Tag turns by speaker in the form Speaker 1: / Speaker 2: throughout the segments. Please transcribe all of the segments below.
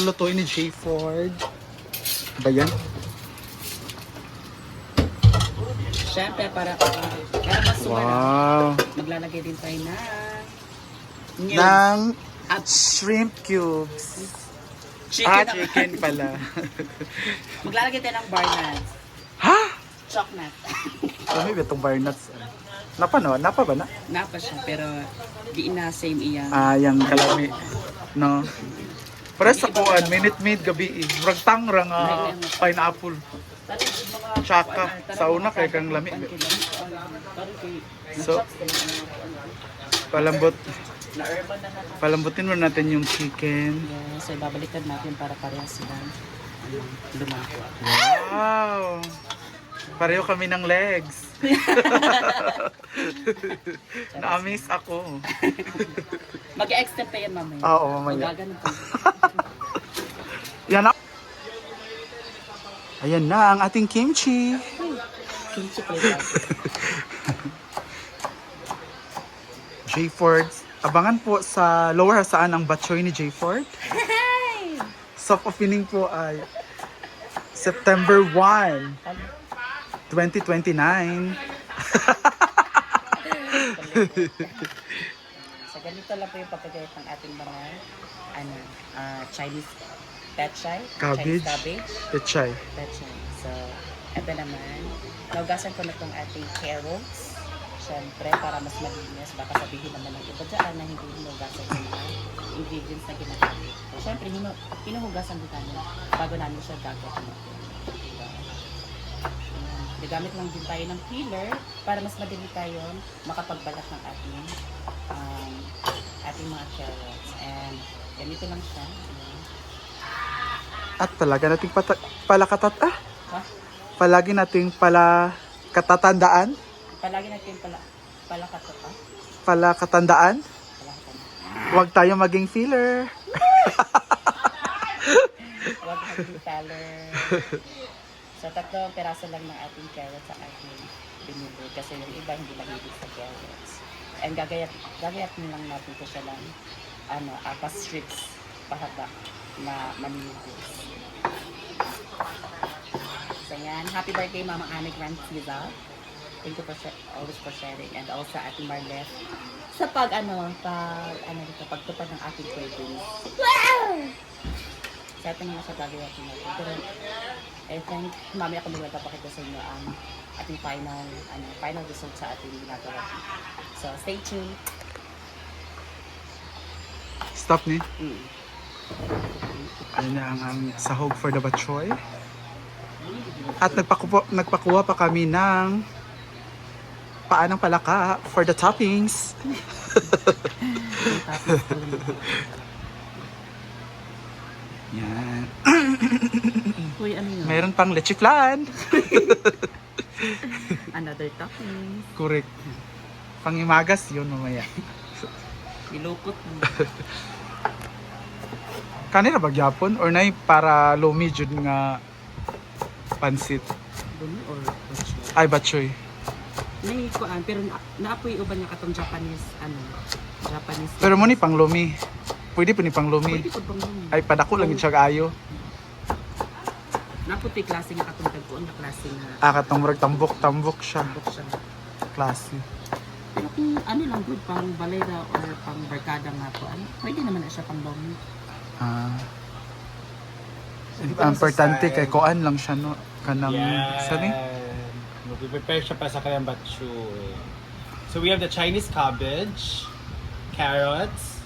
Speaker 1: lulutuin ni J. Ford. Ba yan?
Speaker 2: Siyempre, para mas sumara,
Speaker 1: Wow.
Speaker 2: maglalagay din tayo ng
Speaker 1: Ng
Speaker 2: at
Speaker 1: shrimp cubes.
Speaker 2: chicken.
Speaker 1: Chicken pala.
Speaker 2: Maglalagay tayo ng bar nuts.
Speaker 1: Ha?
Speaker 2: Chocolate.
Speaker 1: Ano ba itong bar nuts? Napa no? Napa ba na?
Speaker 2: Napa siya, pero di na same iya.
Speaker 1: Yung kalami. No? Para sa kuan, minute maid gabi eh. Murag tangrang pineapple. Tsaka, sa una kay kang lami. So, palambutin mo natin yung chicken.
Speaker 2: Yes, so babalikan natin para parehas silang lumako.
Speaker 1: Wow! Pareho kami ng legs. Na-amaze ako.
Speaker 2: Mag-extend pa yan mamaya.
Speaker 1: Oo, mamaya.
Speaker 2: Magaganon pa.
Speaker 1: Yan na. Ayan na ang ating kimchi.
Speaker 2: Kimchi plate.
Speaker 1: J. Ford. Abangan po sa lower saan ang batchoy ni J. Ford. Soft opening po ay September 1, 2029.
Speaker 2: So ganito lang po yung pagkagayat ng ating mga Chinese pechay.
Speaker 1: Cabbage.
Speaker 2: Chinese cabbage.
Speaker 1: Pechay.
Speaker 2: Pechay. So, ito naman. Naugasan ko na itong ating carrots. Siyempre, para mas malinis. Baka sabihin naman ng iba dyan na hindi hinugasan yung mga ingredients na ginagamit. Siyempre, hinuhugasan din namin bago namin siya gagawin. Diba? Gagamit lang din tayo ng peeler para mas madali tayo makapagbalat ng ating mga carrots. And ganito lang siya.
Speaker 1: At palagi nating
Speaker 2: Ha?
Speaker 1: palagi nating katatandaan,
Speaker 2: Palagi natin palakato pa.
Speaker 1: palakatandaan,
Speaker 2: Palakato.
Speaker 1: huwag tayo maging filler.
Speaker 2: Huwag maging color. So, 3 peraso lang ng ating carrots sa ating binili. Kasi yung iba hindi mahilig sa carrots. And gagayat lang natin ko siya lang apas strips pahaba na manipis. So, yan. Happy birthday, Mama Ana Grandida. Thank you always for sharing. And also, Ate Marlet. Sa pagtupad ng ating cravings. Sa ating mga sa gagayatin natin. Pero, I think, mamaya ako magpapakita sa inyo ang ating final result sa ating ginagawa. So, stay tuned.
Speaker 1: Stop ni.
Speaker 2: Mm.
Speaker 1: Ayan na ang sahog for the batchoy. At nagpakuha pa kami ng paanang palaka for the toppings. Yan.
Speaker 2: Uy, ano yun?
Speaker 1: Mayroon pang leche flan.
Speaker 2: Another topping.
Speaker 1: Correct. Pangimagas yun mamaya.
Speaker 2: Nilukot mo.
Speaker 1: Kanina ba gyapon or nay para lumi jud nga pansit?
Speaker 2: Dumi or batchoy?
Speaker 1: Ay batchoy.
Speaker 2: May kuan pero naapoy uban niya katong Japanese Japanese.
Speaker 1: Pero mo ni pang lumi. Pwede pa ni pang lumi.
Speaker 2: Pwede po bang yun?
Speaker 1: Ay padako lang siya kaayo.
Speaker 2: Naputi klase nga katong tagpuan na klase nga
Speaker 1: Katong murag tambok siya.
Speaker 2: buk siya.
Speaker 1: Klase.
Speaker 2: Pero kung ano lang good pang balera or pang barkada nga kuan, pwede naman na siya pang lumi.
Speaker 1: Ang importante kay kuan lang siya no kanang sani.
Speaker 3: Prepare siya para sa kanyang batchoy. So we have the Chinese cabbage, carrots,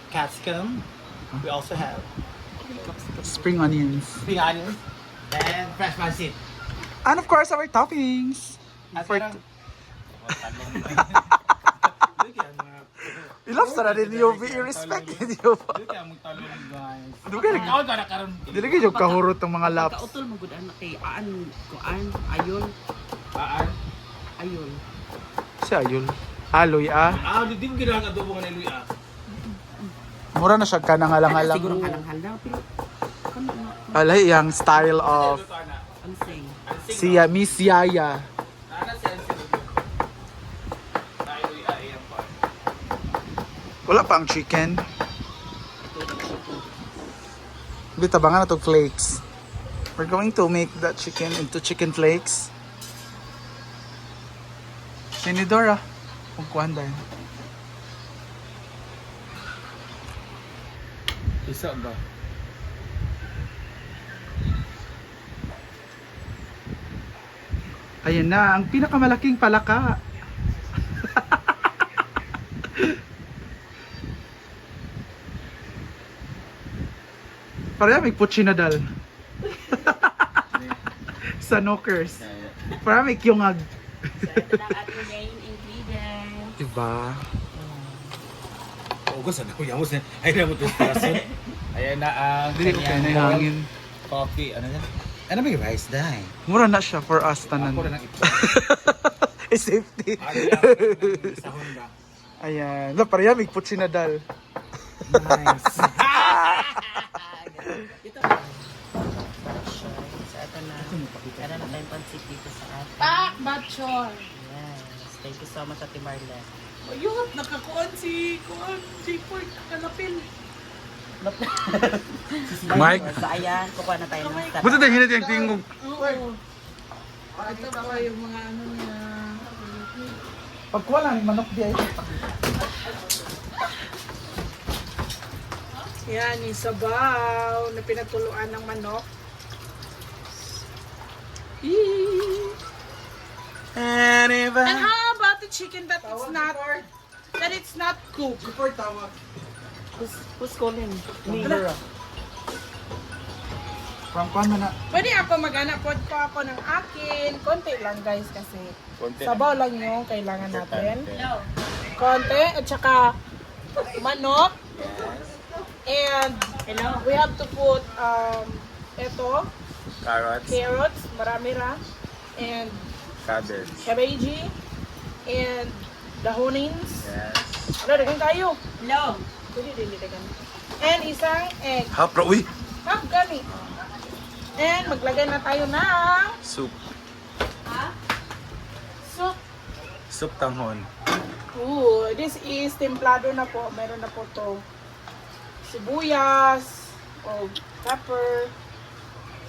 Speaker 3: capsicum. We also have
Speaker 1: Spring onions.
Speaker 3: spring onions and fresh pancit.
Speaker 1: And of course our toppings. Ilap sa rin you be irrespected you. Dili gyud kahurot ang mga laps.
Speaker 2: Kautol mo gud anak kay kuan ayon. Ayon.
Speaker 1: Si Ayul. Aloy
Speaker 3: Di mo ginawa nga adobo nga ni Luya.
Speaker 1: Mura na siya kanang
Speaker 2: Siguro
Speaker 1: halang-halang.
Speaker 2: kalanghal daw pero kano nga
Speaker 1: Alay yang style of
Speaker 2: ang sing.
Speaker 1: siya Miss Yaya. Wala pa ang chicken. Bitabangan na to flakes. We're going to make the chicken into chicken flakes. Sinidora. Pagkuhan dahil.
Speaker 3: Isa ba?
Speaker 1: Ayan na, ang pinakamalaking palaka. Parang may puchinadal. Sa knockers. Parang may kyungag.
Speaker 2: So, ito na ang ating main ingredient.
Speaker 1: Diba?
Speaker 3: Oo, gusto na ko yamos na. Ay na mo to person. Ayan na ang
Speaker 1: Dili ko kayo na yung hangin.
Speaker 3: coffee. Ano yan? Ano ba yung rice dye?
Speaker 1: Mura na siya for us tanan.
Speaker 3: Ako na lang ito.
Speaker 1: Eh, safety.
Speaker 3: Sa Honda.
Speaker 1: Ayan. La, parang may puchinadal.
Speaker 3: Nice.
Speaker 2: Ito. So, ito na. Kaya na tayong pansit dito sa atin.
Speaker 4: Pak! Batchor!
Speaker 2: Yes. Thank you so much, Ate Marla.
Speaker 4: Ayun, nakakuan si J-Port, kanapil.
Speaker 1: Mike.
Speaker 2: So, ayan. Kukuha na tayo ng start.
Speaker 1: Buti tayo hinit yung tingog.
Speaker 4: Oo. Ito po yung mga ano niya.
Speaker 1: Pagkuha lang, manok di ay.
Speaker 4: Yan, yung sabaw na pinatuluan ng manok. Eee.
Speaker 3: And if
Speaker 4: And how about the chicken that it's not cooked?
Speaker 2: Who's calling? Me.
Speaker 1: From kuhan na.
Speaker 4: Pwede ako mag-anak po ako ng akin. Konti lang guys kasi sabaw lang yung kailangan natin. Konti at saka manok. And we have to put ito, carrots, marami ra. And
Speaker 3: cabbage.
Speaker 4: cabbage and dahonins.
Speaker 3: Yes.
Speaker 4: Ano, dagan tayo.
Speaker 2: No.
Speaker 4: Pwede din dagan. And isang egg.
Speaker 3: Hapra, uy!
Speaker 4: Half gani. And maglagay na tayo ng
Speaker 3: Soup.
Speaker 4: soup.
Speaker 3: Soup tanghon.
Speaker 4: Ooh, this is templado na po. Meron na po to sibuyas, o pepper.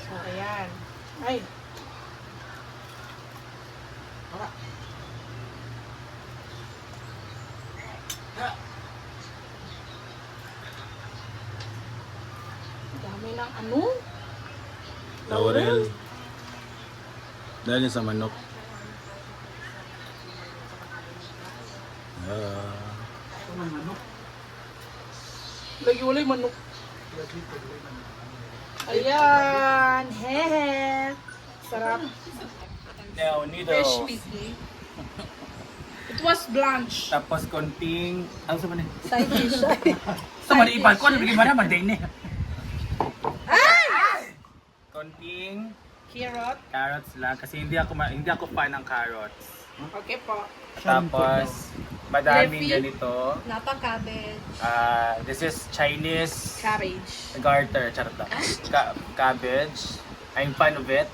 Speaker 4: So, ayan. Ay. Dami ng ano?
Speaker 3: Laurel. Dahil yun sa manok.
Speaker 4: Lagi wala yung manok. Ayan. Hehe. Sarap.
Speaker 3: Now,
Speaker 4: Fresh
Speaker 3: noodles.
Speaker 4: meat. It was blanch.
Speaker 3: Tapos konting... Ano sa man eh?
Speaker 4: Side dish.
Speaker 3: Sa man ipan ko, ano bigyan mo na? Marday niya. Konting
Speaker 4: Carrot.
Speaker 3: carrots lang kasi hindi ako fan ng carrots.
Speaker 4: Okay po.
Speaker 3: Tapos madaming
Speaker 4: Leafy.
Speaker 3: ganito.
Speaker 4: Napa cabbage.
Speaker 3: This is Chinese
Speaker 4: Cabbage.
Speaker 3: garter, charot lang. Cabbage. I'm fan of it.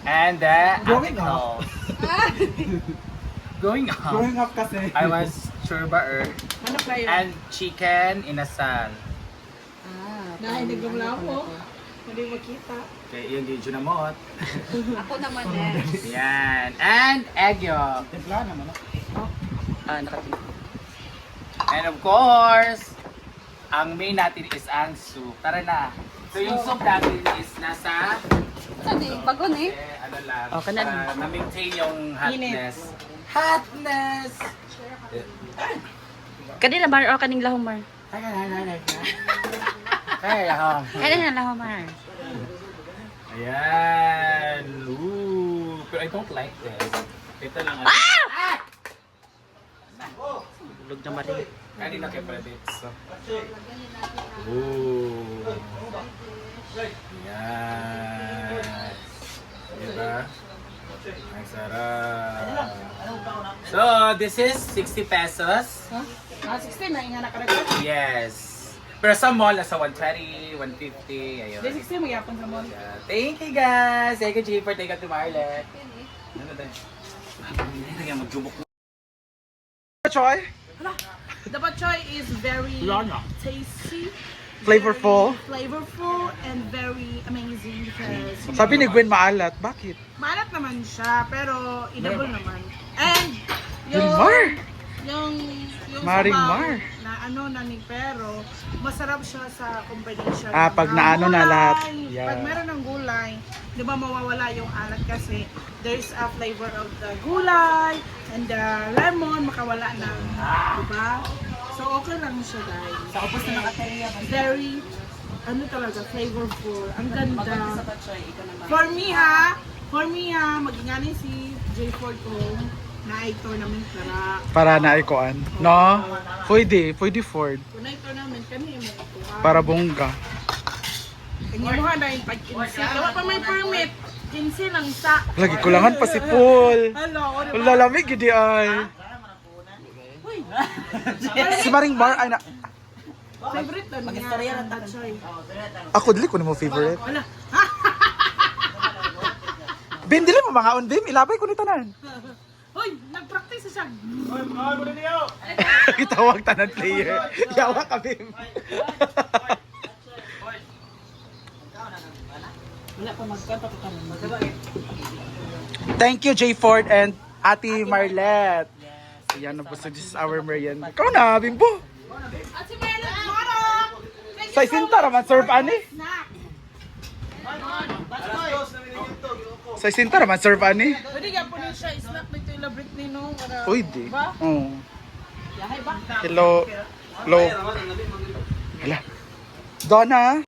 Speaker 3: And
Speaker 1: Growing
Speaker 3: articles. Going up.
Speaker 1: Growing up kasi.
Speaker 3: I was churba
Speaker 4: Manok na yun.
Speaker 3: and chicken inasal.
Speaker 4: Dahil nagumlaw po. Hindi makita.
Speaker 3: Okay, yun yung junamot.
Speaker 4: Ako naman eh.
Speaker 3: Yan. And egg yolk.
Speaker 1: Templa naman.
Speaker 2: Nakatingin.
Speaker 3: And of course, ang main natin is ang soup. Tara na. So yung soup natin is nasa...
Speaker 4: Bago na eh.
Speaker 3: ano lang.
Speaker 2: Okay na.
Speaker 3: Para ma-maintain yung hotness. Hotness!
Speaker 2: Kanila bar o kaning lahong mar?
Speaker 3: Ay, ako.
Speaker 2: Kanila lahong mar.
Speaker 3: Ayan. Ooh. Pero I don't like this. Ito lang.
Speaker 2: Bulog na marin.
Speaker 3: Kanina kay Predits. Ooh. Ayan. Diba? Ang sarap. So, this is 60 pesos.
Speaker 4: 16 na ingana ka rin.
Speaker 3: Yes. Pero sa mall, nasa 120, 150. Ayun.
Speaker 4: Hindi 16 magyapon sa mall.
Speaker 3: Yeah. Thank you guys. Thank you, Jeeper. Thank you to Marlet. Ano ba? Hindi nga magjubok.
Speaker 1: Choy?
Speaker 4: The bok choy is very
Speaker 3: Lana.
Speaker 4: tasty.
Speaker 1: Flavorful?
Speaker 4: Very flavorful and very amazing because
Speaker 1: Sabi ni Gwen maalat. Bakit?
Speaker 4: maalat naman siya, pero edible naman. And yung
Speaker 1: Mar!
Speaker 4: yung
Speaker 1: Maring
Speaker 4: sabaw
Speaker 1: Mar.
Speaker 4: na ano na ni pero masarap siya sa combination
Speaker 1: Pag
Speaker 4: ng
Speaker 1: naano na
Speaker 4: gulay.
Speaker 1: lahat. Yeah.
Speaker 4: Pag meron ng gulay, di ba mawawala yung alat kasi there's a flavor of the gulay and the lemon, makawala na. Di ba? So okay lang siya guys.
Speaker 2: Sa upos na ng atelia.
Speaker 4: Very, ano talaga, flavorful. Ang
Speaker 2: Maganda sa
Speaker 4: ganda.
Speaker 2: batchoy, ikaw naman.
Speaker 4: For me ha, magingani si J Ford ko na ay tournament para
Speaker 1: Para naikuan. No? Pwede Ford.
Speaker 4: kung na tournament kami mo ito.
Speaker 1: Para bongga.
Speaker 4: Kanya mo na yung pag-kinsi. Kaya pa may permit. Kinsi lang sa.
Speaker 1: Lagi kulangan pa si Paul.
Speaker 4: Hello, di ba?
Speaker 1: Lalamig gidi ay. Si Maring Mar ay na.
Speaker 4: Favorite na niya.
Speaker 2: Mag-istorya lang
Speaker 4: ang
Speaker 2: tayo.
Speaker 4: batchoy.
Speaker 1: Ako dili ko mo favorite.
Speaker 4: Wala.
Speaker 1: Bim dili mo mga unbim ilabay ko ni tanan.
Speaker 4: Hoy, nag-practice siya.
Speaker 1: Gitawag tanan player. Yawa ka Bim.
Speaker 2: Wala pa magkanta ko kami.
Speaker 1: Thank you J Ford and Ate Marlet. Ayan na po, so this is our merienda. Ikaw na, Bimbo.
Speaker 4: At si Melon, Moro!
Speaker 1: Sa isinta naman, serve ani?
Speaker 4: Snack.
Speaker 1: Sa isinta naman, serve ani?
Speaker 4: Pwede nga po niya siya, snack dito yung labrit ni no. Para-
Speaker 1: Pwede.
Speaker 4: Ba?
Speaker 1: Oh.
Speaker 4: Yahay ba?
Speaker 1: Hello. Hello. Hala. Donna.